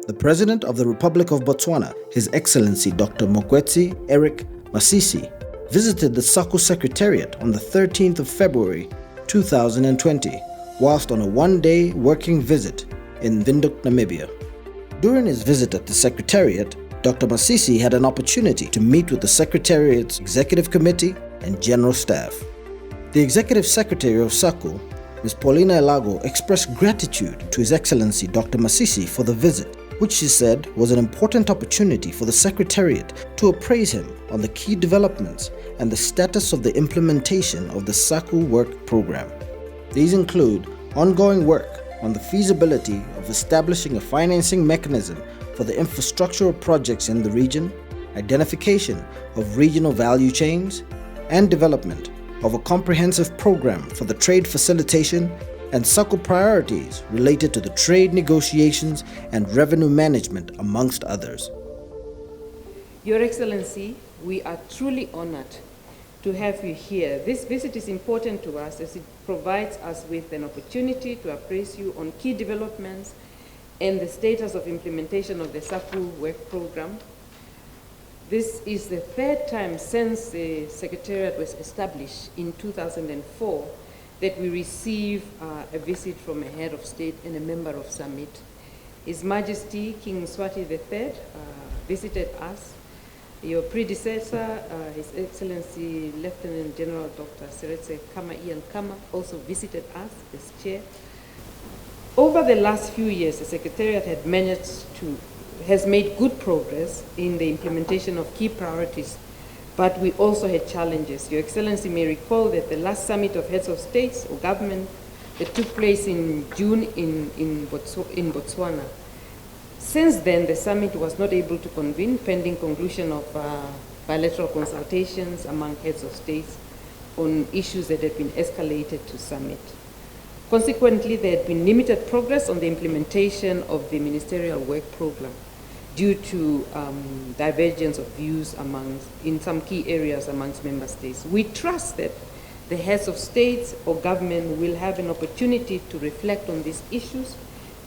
The President of the Republic of Botswana, His Excellency Dr. Mokgweetsi Eric Masisi, visited the SACU Secretariat on the 13th of February 2020, whilst on a one-day working visit in Windhoek, Namibia. During his visit at the Secretariat, Dr. Masisi had an opportunity to meet with the Secretariat's Executive Committee and General Staff. The Executive Secretary of SACU, Ms. Paulina Elago, expressed gratitude to His Excellency Dr. Masisi for the visit, which she said was an important opportunity for the Secretariat to appraise him on the key developments and the status of the implementation of the SACU work program. These include ongoing work on the feasibility of establishing a financing mechanism for the infrastructural projects in the region, identification of regional value chains, and development of a comprehensive program for the trade facilitation and SACU priorities related to the trade negotiations and revenue management, amongst others. Your Excellency, we are truly honored to have you here. This visit is important to us as it provides us with an opportunity to appraise you on key developments and the status of implementation of the SACU work program. This is the third time since the Secretariat was established in 2004 that we receive a visit from a head of state and a member of summit. His Majesty King Mswati III visited us. Your predecessor, His Excellency Lieutenant General Dr. Seretse Kama Ian Kama, also visited us as chair. Over the last few years, the Secretariat has made good progress in the implementation of key priorities, but we also had challenges. Your Excellency may recall that the last summit of heads of states or government that took place in June in Botswana. Since then, the summit was not able to convene pending conclusion of bilateral consultations among heads of states on issues that had been escalated to summit. Consequently, there had been limited progress on the implementation of the ministerial work program due to divergence of views in some key areas amongst member states. We trust that the heads of states or government will have an opportunity to reflect on these issues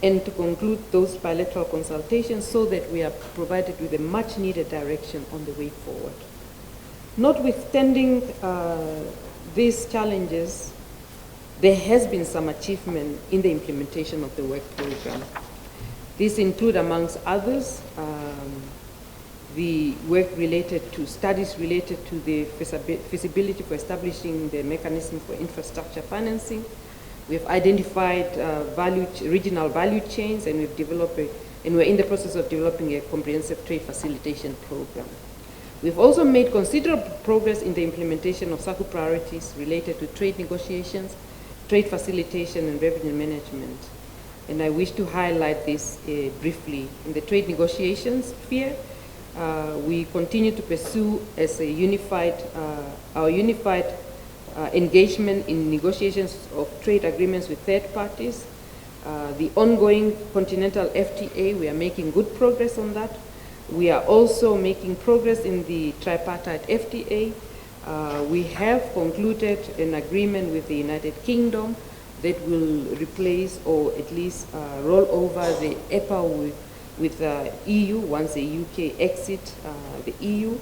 and to conclude those bilateral consultations so that we are provided with a much needed direction on the way forward. Notwithstanding these challenges, there has been some achievement in the implementation of the work program. These include, amongst others, the work related to studies related to the feasibility for establishing the mechanism for infrastructure financing. We've identified regional value chains, and we're in the process of developing a comprehensive trade facilitation program. We've also made considerable progress in the implementation of SACU priorities related to trade negotiations, trade facilitation, and revenue management. And I wish to highlight this briefly. In the trade negotiations sphere, we continue to pursue as our unified engagement in negotiations of trade agreements with third parties. The ongoing continental FTA, we are making good progress on that. We are also making progress in the tripartite FTA. We have concluded an agreement with the United Kingdom that will replace or at least roll over the EPA with the EU once the UK exit the EU.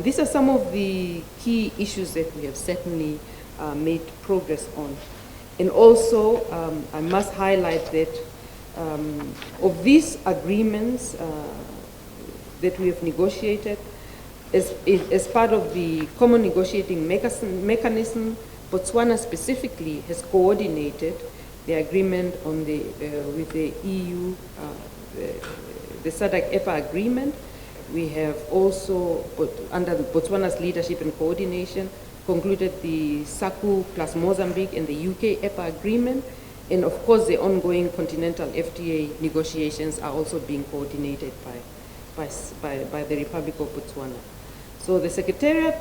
These are some of the key issues that we have certainly made progress on. And also, I must highlight that of these agreements that we have negotiated, as part of the common negotiating mechanism, Botswana specifically has coordinated the agreement on with the EU, the SADC EPA agreement. We have also, under Botswana's leadership and coordination, concluded the SACU plus Mozambique and the UK EPA agreement. And of course, the ongoing continental FTA negotiations are also being coordinated by the Republic of Botswana. So the Secretariat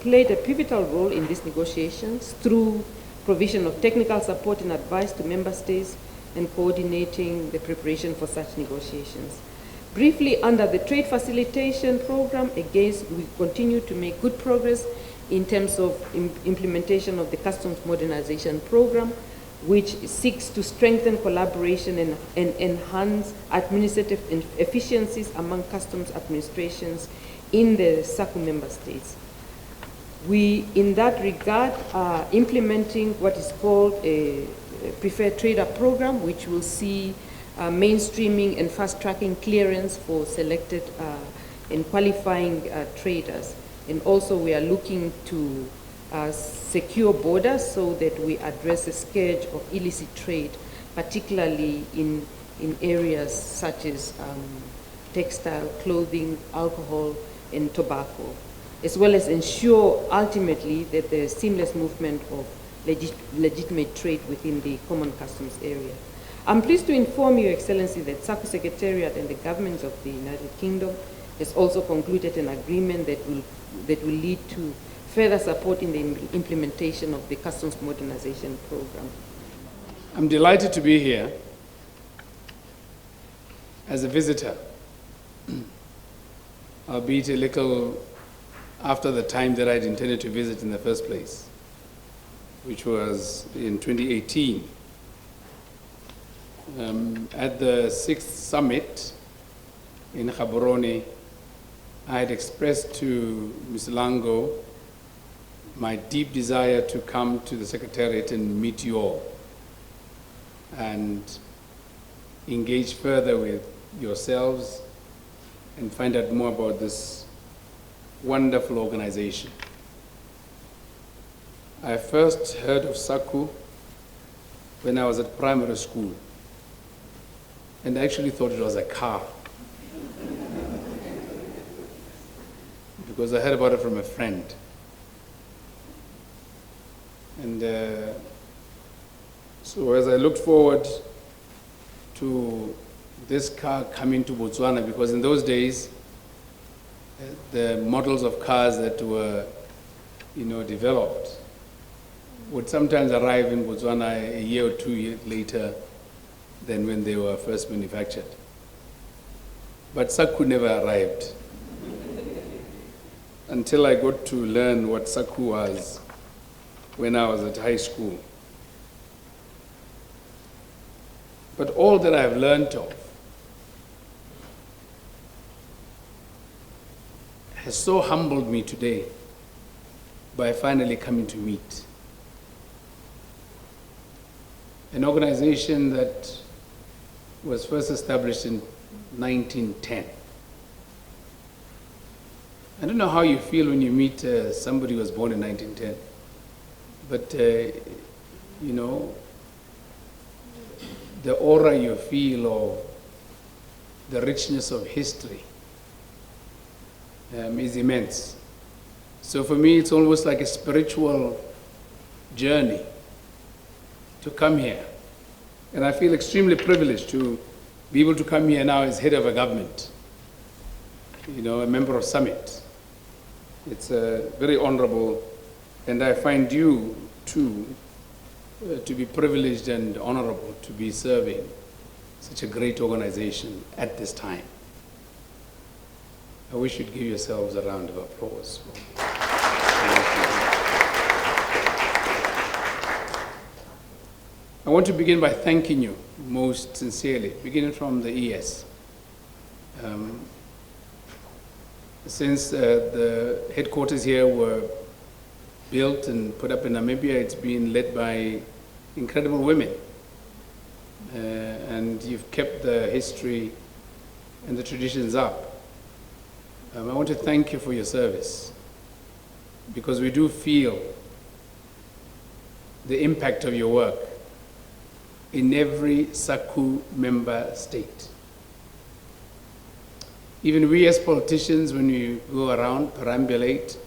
played a pivotal role in these negotiations through provision of technical support and advice to member states and coordinating the preparation for such negotiations. Briefly, under the trade facilitation program, again, we continue to make good progress in terms of implementation of the customs modernization program. which seeks to strengthen collaboration and enhance administrative efficiencies among customs administrations in the SACU member states. We, in that regard, are implementing what is called a preferred trader program, which will see mainstreaming and fast-tracking clearance for selected and qualifying traders. And also we are looking to secure borders so that we address the scourge of illicit trade, particularly in areas such as textile, clothing, alcohol, and tobacco, as well as ensure ultimately that there is seamless movement of legitimate trade within the common customs area. I'm pleased to inform Your Excellency that SACU Secretariat and the governments of the United Kingdom has also concluded an agreement that will lead to further support in the implementation of the Customs Modernization Program. I'm delighted to be here as a visitor, albeit a little after the time that I'd intended to visit in the first place, which was in 2018. At the 6th summit in Gaborone, I had expressed to Ms. Lango my deep desire to come to the Secretariat and meet you all and engage further with yourselves and find out more about this wonderful organization. I first heard of SACU when I was at primary school, and I actually thought it was a car because I heard about it from a friend. And so as I looked forward to this car coming to Botswana, because in those days, the models of cars that were, developed would sometimes arrive in Botswana a year or 2 years later than when they were first manufactured. But SACU never arrived until I got to learn what SACU was when I was at high school. But all that I have learned of has so humbled me today by finally coming to meet an organization that was first established in 1910. I don't know how you feel when you meet somebody who was born in 1910, but the aura you feel of the richness of history is immense. So for me, it's almost like a spiritual journey to come here. And I feel extremely privileged to be able to come here now as head of a government, a member of Summit. It's very honorable, and I find you too to be privileged and honorable to be serving such a great organization at this time. I wish you'd give yourselves a round of applause. I want to begin by thanking you most sincerely, beginning from the ES. Since the headquarters here were built and put up in Namibia, it's been led by incredible women. And you've kept the history and the traditions up. I want to thank you for your service, because we do feel the impact of your work in every SACU member state. Even we as politicians, when we go around, perambulate,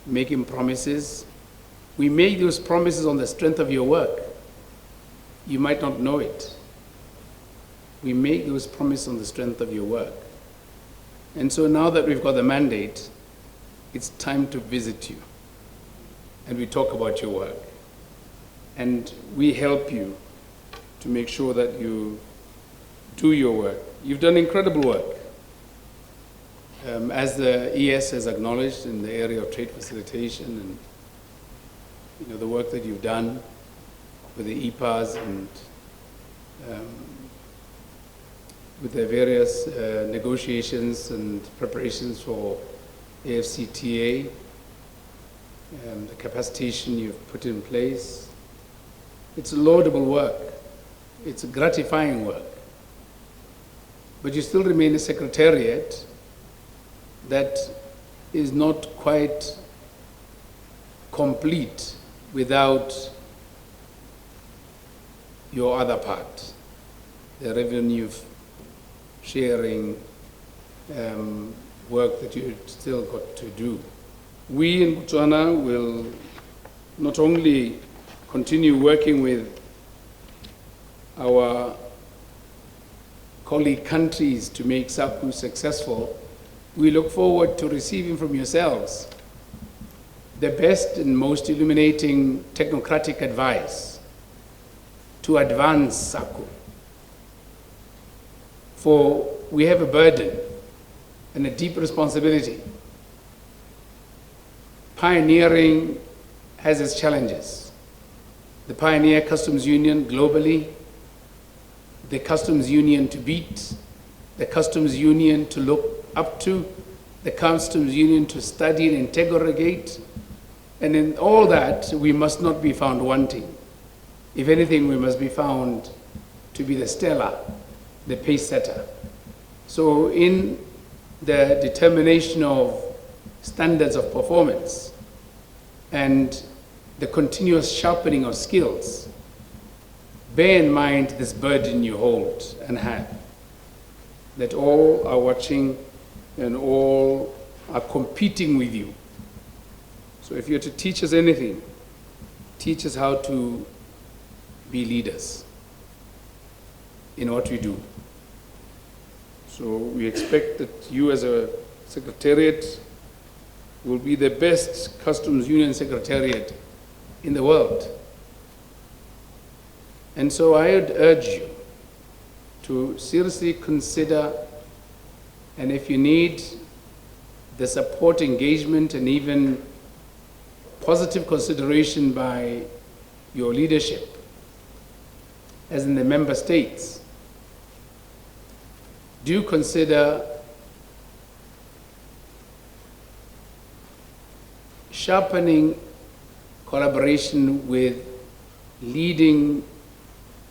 making promises, we make those promises on the strength of your work. You might not know it. We make those promises on the strength of your work. And so now that we've got the mandate, it's time to visit you. And we talk about your work. And we help you to make sure that you do your work. You've done incredible work. As the ES has acknowledged in the area of trade facilitation and the work that you've done, with the EPAs and with the various negotiations and preparations for AFCTA, the capacitation you've put in place. It's laudable work. It's gratifying work. But you still remain a secretariat that is not quite complete without your other part, the revenue sharing work that you still got to do. We in Botswana will not only continue working with our colleague countries to make SACU successful, we look forward to receiving from yourselves the best and most illuminating technocratic advice to advance SACU. For we have a burden and a deep responsibility. Pioneering has its challenges. The pioneer customs union globally, the customs union to beat, the customs union to look up to, the customs union to study and interrogate, and in all that we must not be found wanting. If anything, we must be found to be the stellar, the pace setter. So in the determination of standards of performance and the continuous sharpening of skills, bear in mind this burden you hold and have, that all are watching and all are competing with you. So if you're to teach us anything, teach us how to be leaders in what we do. So we expect that you as a secretariat will be the best customs union secretariat in the world. And so I would urge you to seriously consider, and if you need the support, engagement, and even positive consideration by your leadership, as in the member states, do consider sharpening collaboration with leading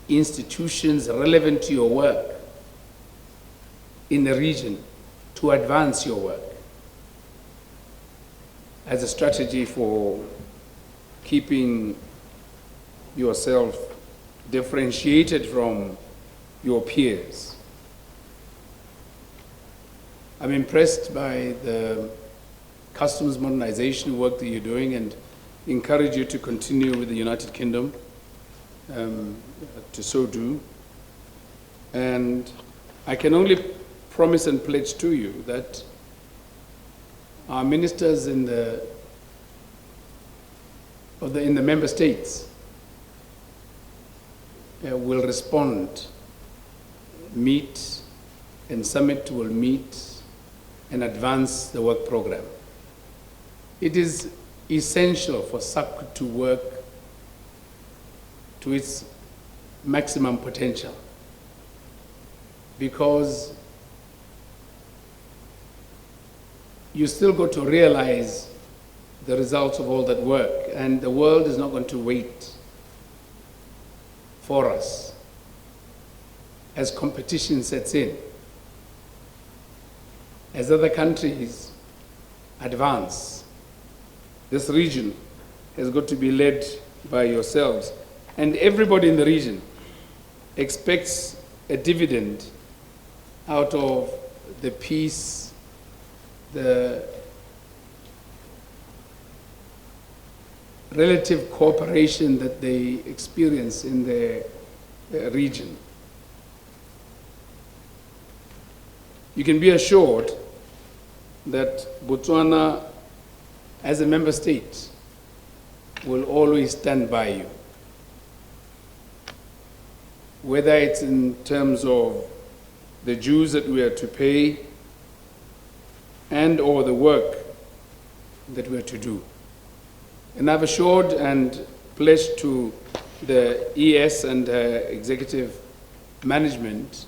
institutions relevant to your work in the region to advance your work as a strategy for keeping yourself differentiated from your peers. I'm impressed by the customs modernization work that you're doing and encourage you to continue with the United Kingdom to so do. And I can only promise and pledge to you that our ministers in the member states will respond, meet, and summit will meet and advance the work program. It is essential for SACU to work to its maximum potential, because you still got to realize the results of all that work, and the world is not going to wait for us as competition sets in. As other countries advance, this region has got to be led by yourselves. And everybody in the region expects a dividend out of the peace, the relative cooperation that they experience in their region. You can be assured that Botswana, as a member state, will always stand by you. Whether it's in terms of the dues that we are to pay and or the work that we are to do. And I've assured and pledged to the ES and executive management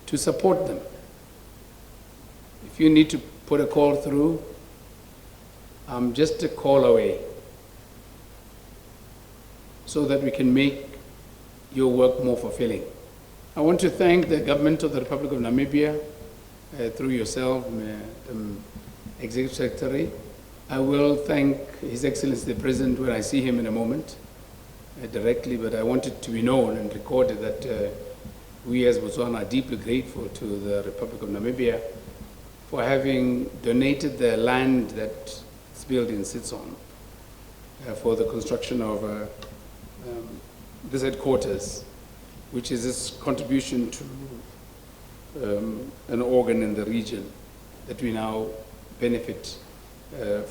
to support them. If you need to put a call through, I'm just a call away, so that we can make your work more fulfilling. I want to thank the government of the Republic of Namibia, through yourself, Executive Secretary. I will thank His Excellency the President when I see him in a moment, directly, but I want it to be known and recorded that we as Botswana are deeply grateful to the Republic of Namibia for having donated the land that this building sits on for the construction of this headquarters, which is this contribution to an organ in the region that we now benefit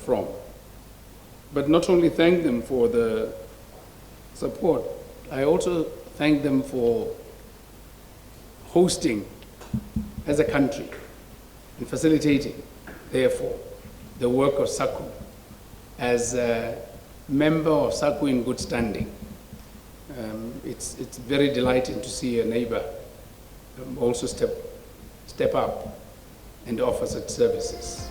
from. But not only thank them for the support, I also thank them for hosting as a country and facilitating, therefore, the work of SACU as a member of SACU in good standing. It's very delighting to see a neighbor also step up and offer such services.